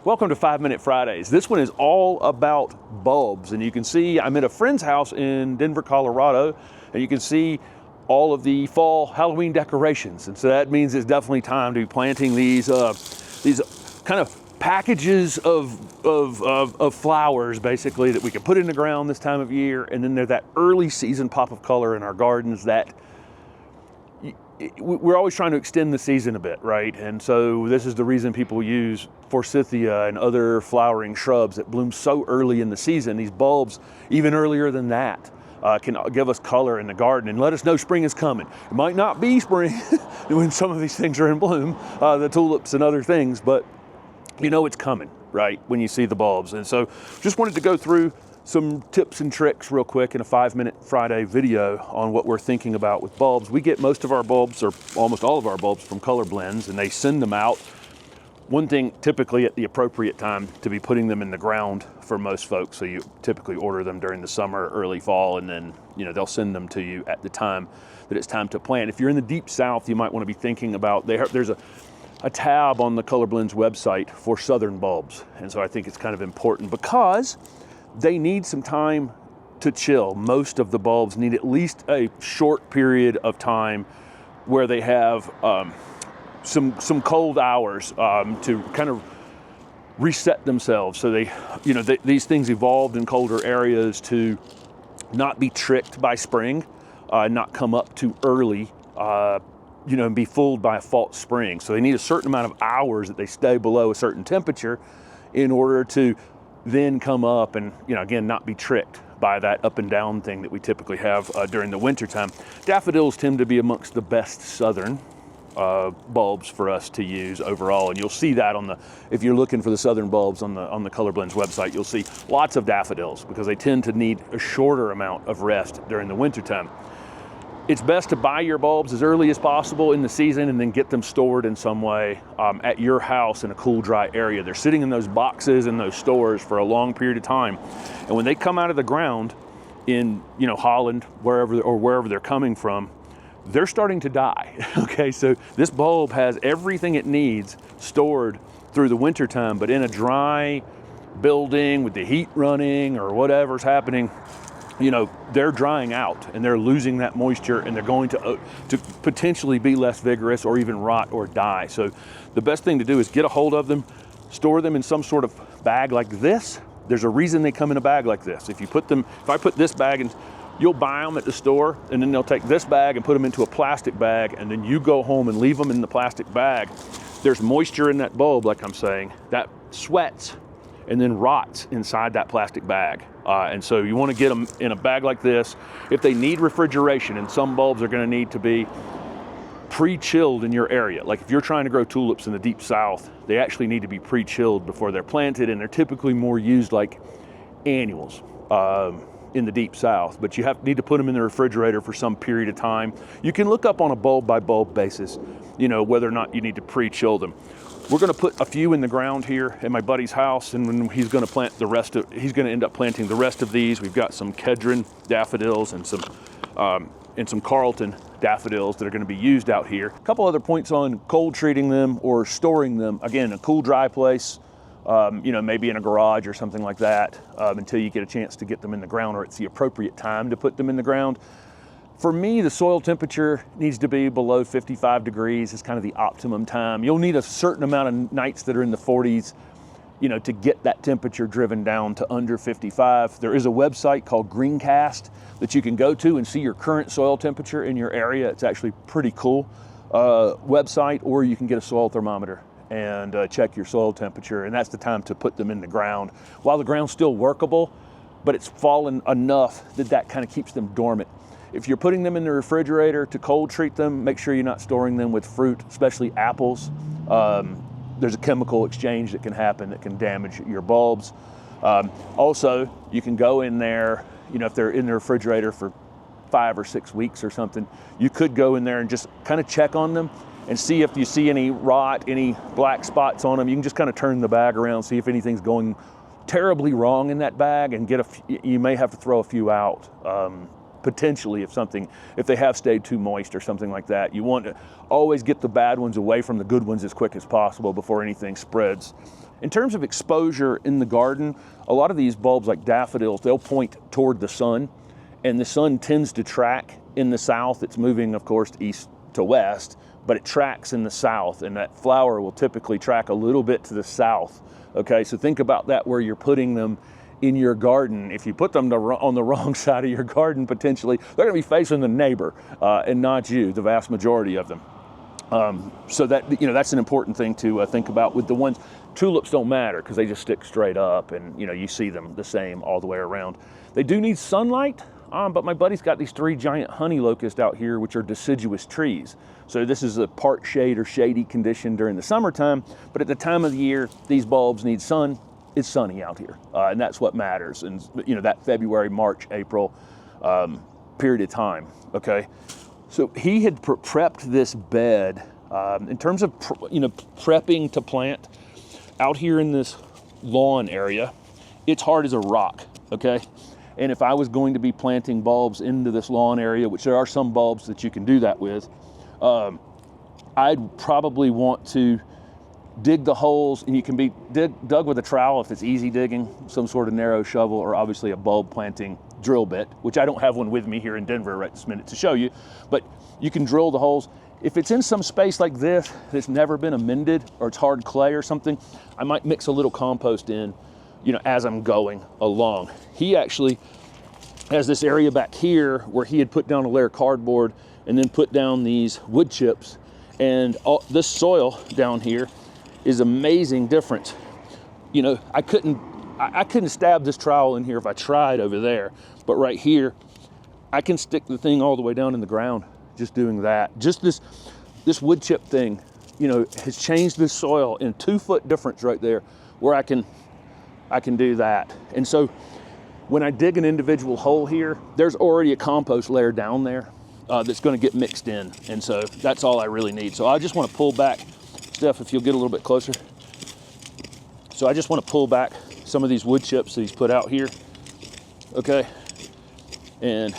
Welcome to 5 Minute Fridays. This one is all about bulbs, and you can see I'm at a friend's house in Denver, Colorado, and you can see all of the fall Halloween decorations. And so that means it's definitely time to be planting these kind of packages of flowers, basically, that we can put in the ground this time of year. And then there's that early season pop of color in our gardens that we're always trying to extend the season a bit, right? And so this is the reason people use forsythia and other flowering shrubs that bloom so early in the season. These bulbs, even earlier than that, can give us color in the garden and let us know spring is coming. It might not be spring when some of these things are in bloom, the tulips and other things, but you know it's coming, right, when you see the bulbs. And so just wanted to go through some tips and tricks real quick in a 5 Minute Friday video on what we're thinking about with bulbs. We get most of our bulbs, or almost all of our bulbs, from Color Blends, and they send them out. One thing, typically at the appropriate time to be putting them in the ground for most folks. So you typically order them during the summer, early fall, and then they'll send them to you at the time that it's time to plant. If you're in the deep south, you might want to be thinking about, there's a tab on the Color Blends website for southern bulbs. And so I think it's kind of important because they need some time to chill. Most of the bulbs need at least a short period of time where they have some cold hours to kind of reset themselves. So these things evolved in colder areas to not be tricked by spring, not come up too early, and be fooled by a false spring. So they need a certain amount of hours that they stay below a certain temperature in order to then come up and, again, not be tricked by that up and down thing that we typically have during the winter time. Daffodils tend to be amongst the best southern bulbs for us to use overall, and you'll see that if you're looking for the southern bulbs on the Color Blends website, you'll see lots of daffodils because they tend to need a shorter amount of rest during the winter time. It's best to buy your bulbs as early as possible in the season and then get them stored in some way at your house in a cool, dry area. They're sitting in those boxes in those stores for a long period of time. And when they come out of the ground in Holland, wherever they're coming from, they're starting to die. Okay, so this bulb has everything it needs stored through the winter time, but in a dry building with the heat running or whatever's happening, they're drying out and they're losing that moisture, and they're going to potentially be less vigorous or even rot or die. So the best thing to do is get a hold of them, store them in some sort of bag like this. There's a reason they come in a bag like this. If I put this bag in, you'll buy them at the store, and then they'll take this bag and put them into a plastic bag, and then you go home and leave them in the plastic bag. There's moisture in that bulb, like I'm saying, that sweats and then rots inside that plastic bag. And so you want to get them in a bag like this. If they need refrigeration, and some bulbs are going to need to be pre-chilled in your area. Like if you're trying to grow tulips in the deep south, they actually need to be pre-chilled before they're planted, and they're typically more used like annuals in the deep south, but you need to put them in the refrigerator for some period of time. You can look up on a bulb by bulb basis, whether or not you need to pre-chill them. We're going to put a few in the ground here at my buddy's house, and when he's going to he's going to end up planting the rest of these. We've got some Kedron daffodils and some Carlton daffodils that are going to be used out here. A couple other points on cold treating them or storing them. Again, a cool, dry place, maybe in a garage or something like that, until you get a chance to get them in the ground, or it's the appropriate time to put them in the ground. For me, the soil temperature needs to be below 55 degrees. It's kind of the optimum time. You'll need a certain amount of nights that are in the 40s, to get that temperature driven down to under 55. There is a website called Greencast that you can go to and see your current soil temperature in your area. It's actually pretty cool website, or you can get a soil thermometer and check your soil temperature, and that's the time to put them in the ground while the ground's still workable, but it's fallen enough that kind of keeps them dormant. If you're putting them in the refrigerator to cold treat them, make sure you're not storing them with fruit, especially apples. There's a chemical exchange that can happen that can damage your bulbs. Also, you can go in there, if they're in the refrigerator for 5 or 6 weeks or something, you could go in there and just kind of check on them and see if you see any rot, any black spots on them. You can just kind of turn the bag around, see if anything's going terribly wrong in that bag, and you may have to throw a few out. Potentially, if they have stayed too moist or something like that. You want to always get the bad ones away from the good ones as quick as possible before anything spreads In terms of exposure in the garden, a lot of these bulbs like daffodils, they'll point toward the sun, and the sun tends to track in the south. It's moving, of course, east to west, but it tracks in the south, and that flower will typically track a little bit to the south. Okay, so think about that where you're putting them in your garden. If you put them on the wrong side of your garden, potentially, they're gonna be facing the neighbor and not you, the vast majority of them. So that, that's an important thing to think about with the ones. Tulips don't matter because they just stick straight up, and you see them the same all the way around. They do need sunlight, but my buddy's got these 3 giant honey locusts out here, which are deciduous trees. So this is a part shade or shady condition during the summertime, but at the time of the year, these bulbs need sun. It's sunny out here, and that's what matters. And that February, March, April period of time, okay? So he had prepped this bed in terms of prepping to plant. Out here in this lawn area, it's hard as a rock, okay? And if I was going to be planting bulbs into this lawn area, which there are some bulbs that you can do that with, I'd probably want to dig the holes, and you can be dug with a trowel if it's easy digging, some sort of narrow shovel, or obviously a bulb planting drill bit, which I don't have one with me here in Denver right this minute to show you, but you can drill the holes. If it's in some space like this that's never been amended, or it's hard clay or something, I might mix a little compost in, as I'm going along. He actually has this area back here where he had put down a layer of cardboard and then put down these wood chips, and this soil down here is amazing difference. I couldn't stab this trowel in here if I tried over there, but right here, I can stick the thing all the way down in the ground. Just doing that. Just this wood chip thing, has changed this soil in 2 foot difference right there, where I can do that. And so when I dig an individual hole here, there's already a compost layer down there that's going to get mixed in. And so that's all I really need. So I just want to pull back, Steph, if you'll get a little bit closer. So I just want to pull back some of these wood chips that he's put out here. Okay. And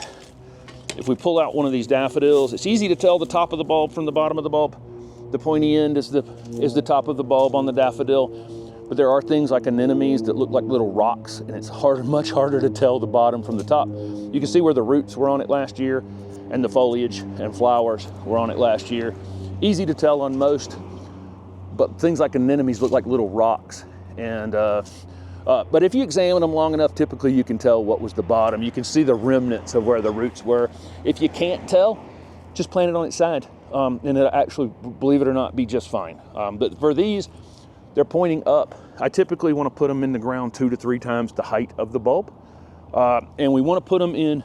if we pull out one of these daffodils, it's easy to tell the top of the bulb from the bottom of the bulb. The pointy end is the top of the bulb on the daffodil, but there are things like anemones that look like little rocks, and it's much harder to tell the bottom from the top. You can see where the roots were on it last year, and the foliage and flowers were on it last year. Easy to tell on most, but things like anemones look like little rocks. And but if you examine them long enough, typically you can tell what was the bottom. You can see the remnants of where the roots were. If you can't tell, just plant it on its side, and it'll actually, believe it or not, be just fine. But for these, they're pointing up. I typically want to put them in the ground 2 to 3 times the height of the bulb. And we want to put them in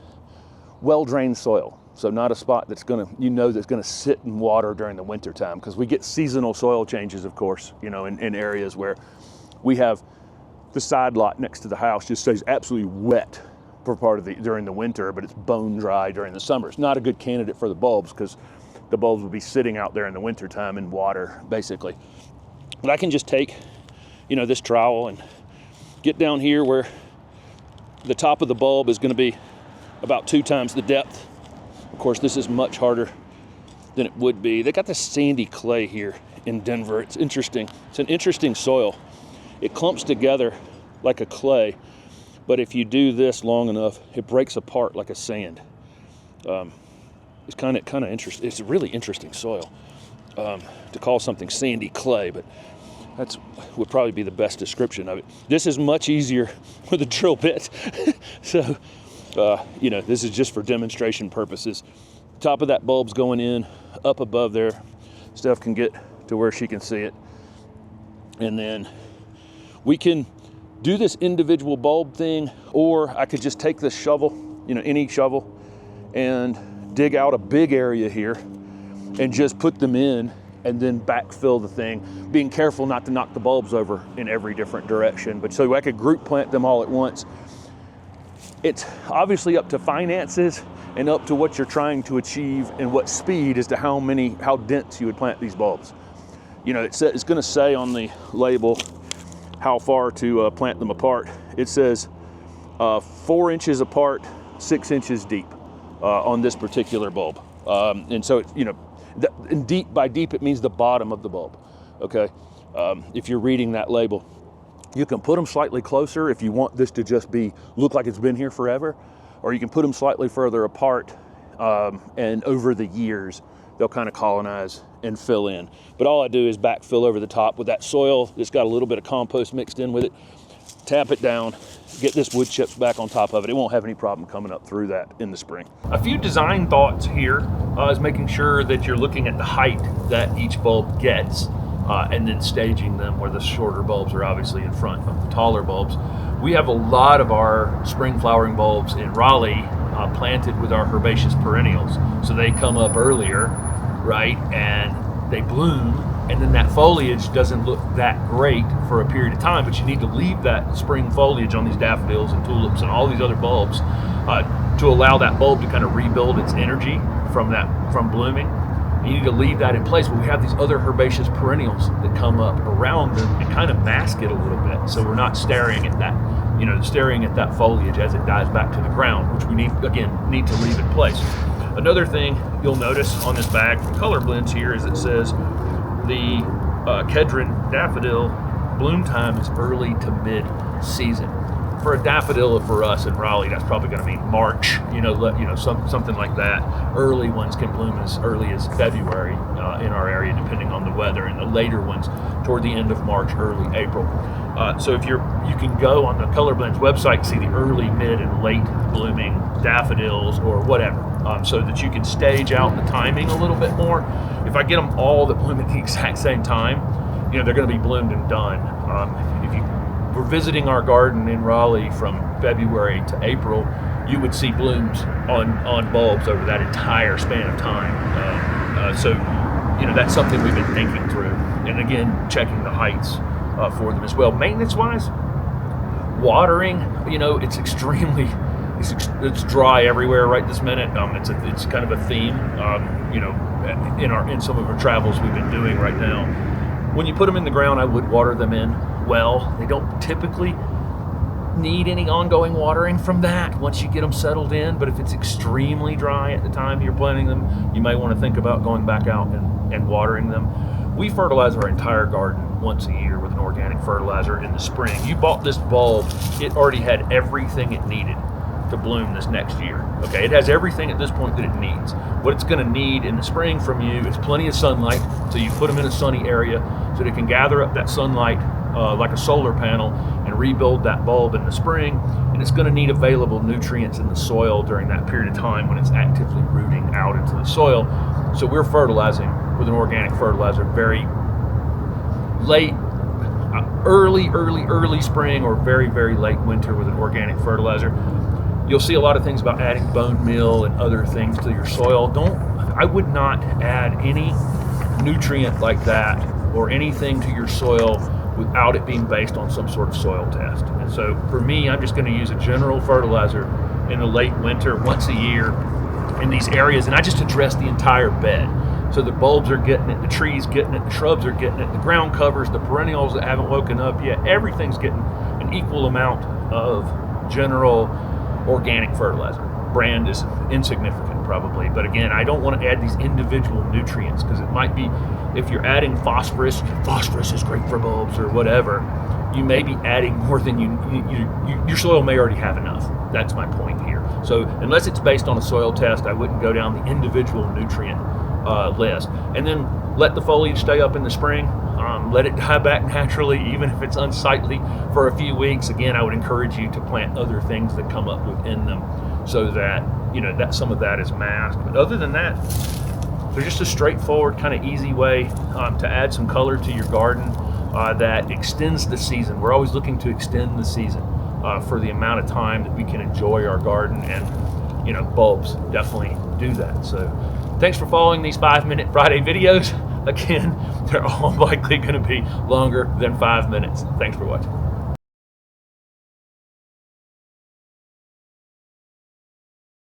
well-drained soil. So not a spot that's that's gonna sit in water during the winter time, because we get seasonal soil changes, of course, in areas where we have the side lot next to the house just stays absolutely wet for part of during the winter, but it's bone dry during the summer. It's not a good candidate for the bulbs, because the bulbs will be sitting out there in the winter time in water, basically. But I can just take, this trowel and get down here where the top of the bulb is going to be about 2 times the depth. Of course, this is much harder than it would be. They got this sandy clay here in Denver. It's interesting. It's an interesting soil. It clumps together like a clay, but if you do this long enough, it breaks apart like a sand. It's kind of interesting. It's a really interesting soil to call something sandy clay, but would probably be the best description of it. This is much easier with a drill bit. So, this is just for demonstration purposes. Top of that bulb's going in, up above there. Steph can get to where she can see it. And then we can do this individual bulb thing, or I could just take this shovel, any shovel, and dig out a big area here and just put them in and then backfill the thing, being careful not to knock the bulbs over in every different direction. But so I could group plant them all at once. It's obviously up to finances and up to what you're trying to achieve and what speed as to how dense you would plant these bulbs. It's going to say on the label how far to plant them apart. It says 4 inches apart, 6 inches deep on this particular bulb. And so, and deep, by deep, it means the bottom of the bulb, okay? If you're reading that label. You can put them slightly closer if you want this to just look like it's been here forever, or you can put them slightly further apart, and over the years, they'll kind of colonize and fill in. But all I do is backfill over the top with that soil that's got a little bit of compost mixed in with it, tap it down, get this wood chips back on top of it. It won't have any problem coming up through that in the spring. A few design thoughts here is making sure that you're looking at the height that each bulb gets, and then staging them where the shorter bulbs are obviously in front of the taller bulbs. We have a lot of our spring flowering bulbs in Raleigh planted with our herbaceous perennials. So they come up earlier, right, and they bloom, and then that foliage doesn't look that great for a period of time, but you need to leave that spring foliage on these daffodils and tulips and all these other bulbs to allow that bulb to kind of rebuild its energy from blooming. You need to leave that in place, but we have these other herbaceous perennials that come up around them and kind of mask it a little bit, so we're not staring at that foliage as it dies back to the ground, which we need to leave in place. Another thing you'll notice on this bag from Color Blends here is it says the Kedron daffodil bloom time is early to mid-season. For a daffodil, for us in Raleigh, that's probably going to mean March, something like that. Early ones can bloom as early as February in our area, depending on the weather, and the later ones toward the end of March, early April. So if you can go on the Color Blends website and see the early, mid, and late blooming daffodils or whatever, so that you can stage out the timing a little bit more. If I get them all that bloom at the exact same time, they're going to be bloomed and done. If you were visiting our garden in Raleigh from February to April, you would see blooms on bulbs over that entire span of time. So that's something we've been thinking through, and again, checking the heights for them as well. Maintenance-wise, watering, it's extremely, it's dry everywhere right this minute. It's kind of a theme, in some of our travels we've been doing right now. When you put them in the ground, I would water them in well. They don't typically need any ongoing watering from that once you get them settled in, but if it's extremely dry at the time you're planting them, you may want to think about going back out and watering them. We fertilize our entire garden once a year with an organic fertilizer in the spring. You bought this bulb, it already had everything it needed to bloom this next year. Okay, it has everything at this point that it needs. What it's going to need in the spring from you is plenty of sunlight, so you put them in a sunny area so they can gather up that sunlight like a solar panel and rebuild that bulb in the spring. And it's going to need available nutrients in the soil during that period of time when it's actively rooting out into the soil. So we're fertilizing with an organic fertilizer very late, early spring, or very, very late winter with an organic fertilizer. You'll see a lot of things about adding bone meal and other things to your soil. I would not add any nutrient like that or anything to your soil without it being based on some sort of soil test. And so for me, I'm just going to use a general fertilizer in the late winter once a year in these areas, and I just address the entire bed. So the bulbs are getting it, the trees getting it, the shrubs are getting it, the ground covers, the perennials that haven't woken up yet, everything's getting an equal amount of general organic fertilizer. Brand is insignificant probably, but again, I don't want to add these individual nutrients because it might be, if you're adding phosphorus is great for bulbs or whatever, you may be adding more than your soil may already have enough. That's my point here. So unless it's based on a soil test, I wouldn't go down the individual nutrient list. And then let the foliage stay up in the spring. Let it die back naturally, even if it's unsightly for a few weeks. Again, I would encourage you to plant other things that come up within them so that, that some of that is masked. But other than that, they're just a straightforward, kind of easy way to add some color to your garden that extends the season. We're always looking to extend the season for the amount of time that we can enjoy our garden, and bulbs definitely do that. So thanks for following these 5-minute Friday videos. Again, they're all likely going to be longer than 5 minutes. Thanks for watching.